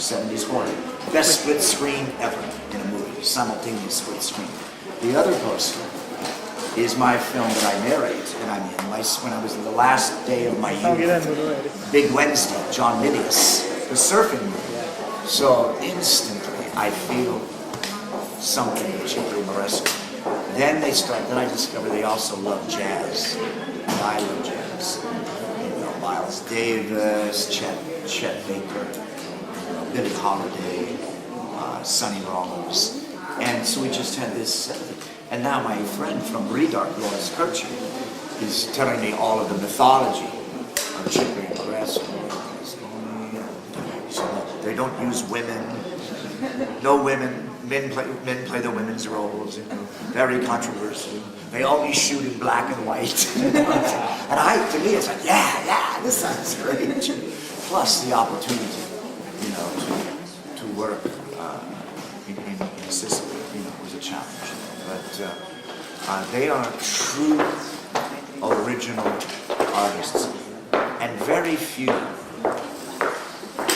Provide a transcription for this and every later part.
70s horror. Best split screen ever in a movie, simultaneous split screen. The other poster is my film that I narrate, and I'm in when I was in the last day of my youth. Big Wednesday, John Milius, the surfing movie. So instantly I feel something with Chicory Moresco. Then I discovered they also love jazz. And I love jazz. You know, Miles Davis, Chet Baker, Billie Holiday, Sonny Rollins. And so we just had this, and now my friend from Redark, Lois Kircher, is telling me all of the mythology of Chicory and Moresco. So they don't use women, no women. Men play the women's roles, you know, very controversial. They always shoot in black and white. And to me, it's like, yeah, this sounds great. Plus the opportunity, you know, to work in Sicily, you know, was a challenge. But they are true original artists, and very few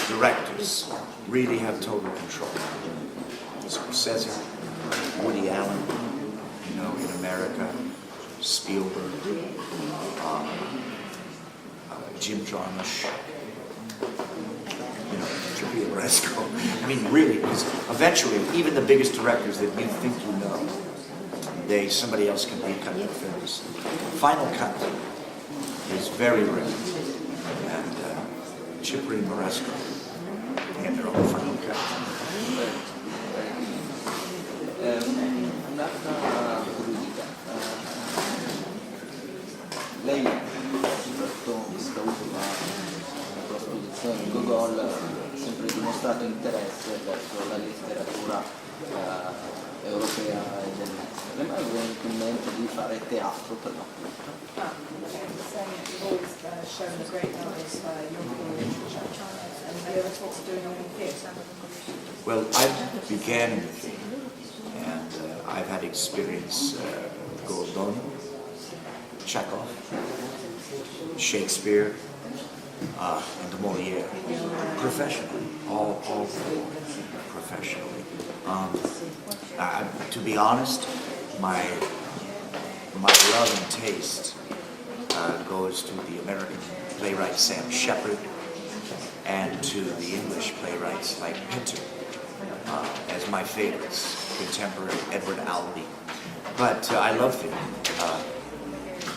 directors really have total control. Scorsese, Woody Allen, you know, in America, Spielberg, Jim Jarmusch, you know, Chicory Moresco. I mean, really, because eventually, even the biggest directors that you think you know, somebody else can recut their films. Final cut is very rare, and Chicory Moresco, they have their own final cut. Un'altra curiosità, lei soprattutto in questa ultima produzione di Gogol ha sempre dimostrato interesse verso la letteratura europea e dell'estero. Le mai venuto in mente di fare teatro per l'appunto? You've always shown a great knowledge of European literature, and have you ever thought of doing any theatre? Well, I began in the theatre. And I've had experience Goldoni, Chekhov, Shakespeare, and Molière, professionally, all professionally. To be honest, my love and taste goes to the American playwright Sam Shepard and to the English playwrights like Pinter as my favorites. Contemporary Edward Albee, but I love theater.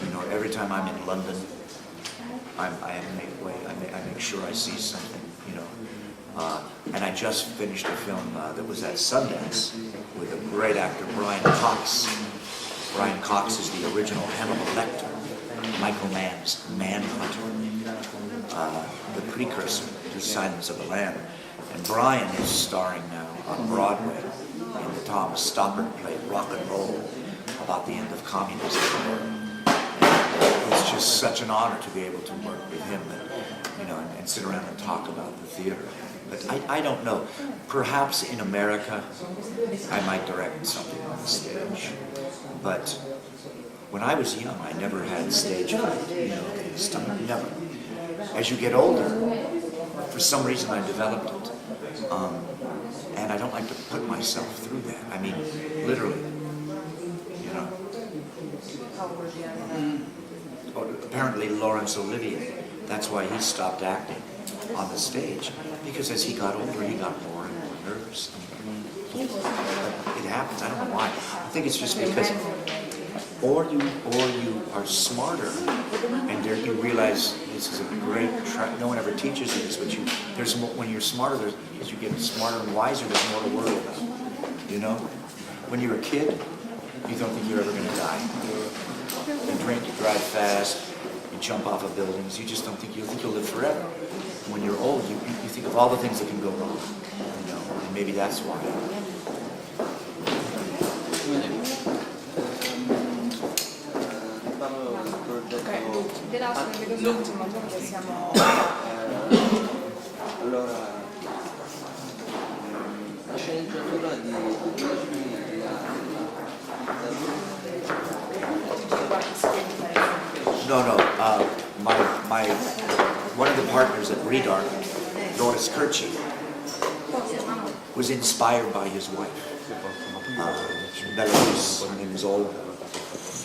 You know, every time I'm in London, I make sure I see something. You know, and I just finished a film that was at Sundance with a great actor, Brian Cox. Brian Cox is the original Hannibal Lecter, Michael Mann's Manhunter, the precursor to Silence of the Lamb, and Brian is starring now on Broadway in the Thomas Stoppard play Rock and Roll about the end of communism. And it's just such an honor to be able to work with him, and, you know, and sit around and talk about the theater. But I don't know. Perhaps in America, I might direct something on the stage. But when I was young, I never had stage fright, you know, stuff, never. As you get older, for some reason I developed it. And I don't like to put myself through that. I mean, literally, you know. Apparently Laurence Olivier, that's why he stopped acting on the stage, because as he got older, he got more and more nervous. It happens, I don't know why. I think it's just because, or you are smarter, and you realize this is a great track. No one ever teaches you this, but when you're smarter, as you get smarter and wiser, there's more to worry about. You know, when you're a kid, you don't think you're ever going to die. You drink, you drive fast, you jump off of buildings. You just don't think you'll live forever. When you're old, you think of all the things that can go wrong. You know, and maybe that's why. L'ultimo, perché siamo... Allora, la sceneggiatura di No. One of the partners at Redark, Lois Kircher, was inspired by his wife, Belarus. Her name is Olga,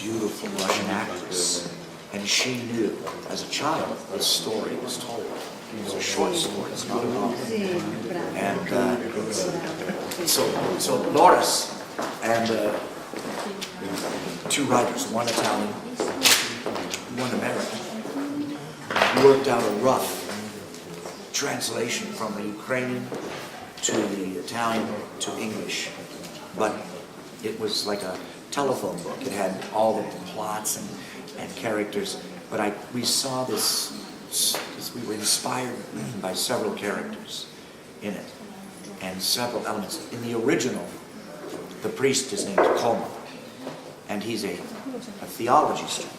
beautiful Russian actress. And she knew, as a child, this story was told. It was a short story, it's not a novel. And so Loris and two writers, one Italian, one American, worked out a rough translation from the Ukrainian to the Italian to English. But it was like a telephone book. It had all the plots and characters. But we saw this, we were inspired by several characters in it and several elements. In the original, the priest is named Roma, and he's a theology student.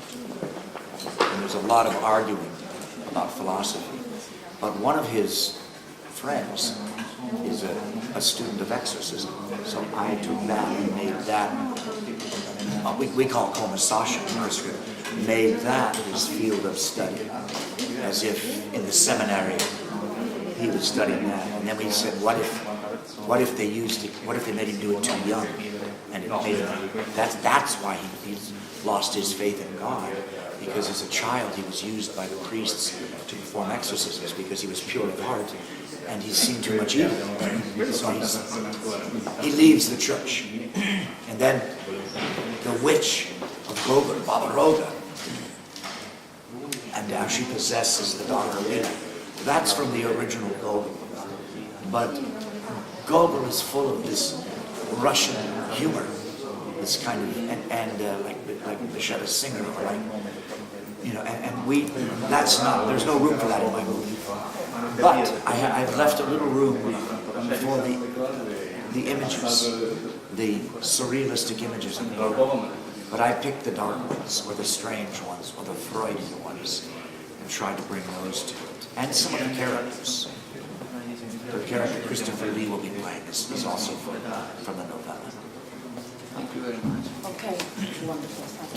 And there's a lot of arguing about philosophy. But one of his friends is a student of exorcism. So I took that and made that, we call it conversation in our script, made that his field of study, as if in the seminary he was studying that. And then we said, what if they used it, what if they made him do it too young? And it made him, that's why he's lost his faith in God, because as a child he was used by the priests to perform exorcisms because he was pure of heart and he's seen too much evil. So he leaves the church. And then the witch of Gogol, Barbaroga, and now she possesses the daughter Lena. That's from the original Gogol. But Gogol is full of this Russian humor, this kind of, and like Bishetta Singer, or like, you know, that's not, there's no room for that in my movie. But I've left a little room for the images, the surrealistic images in the movie. But I picked the dark ones, or the strange ones, or the Freudian ones, and tried to bring those to it. And some of the characters. The character Christopher Lee will be playing is also from the novella. Thank you very much. Okay, wonderful. Thank you.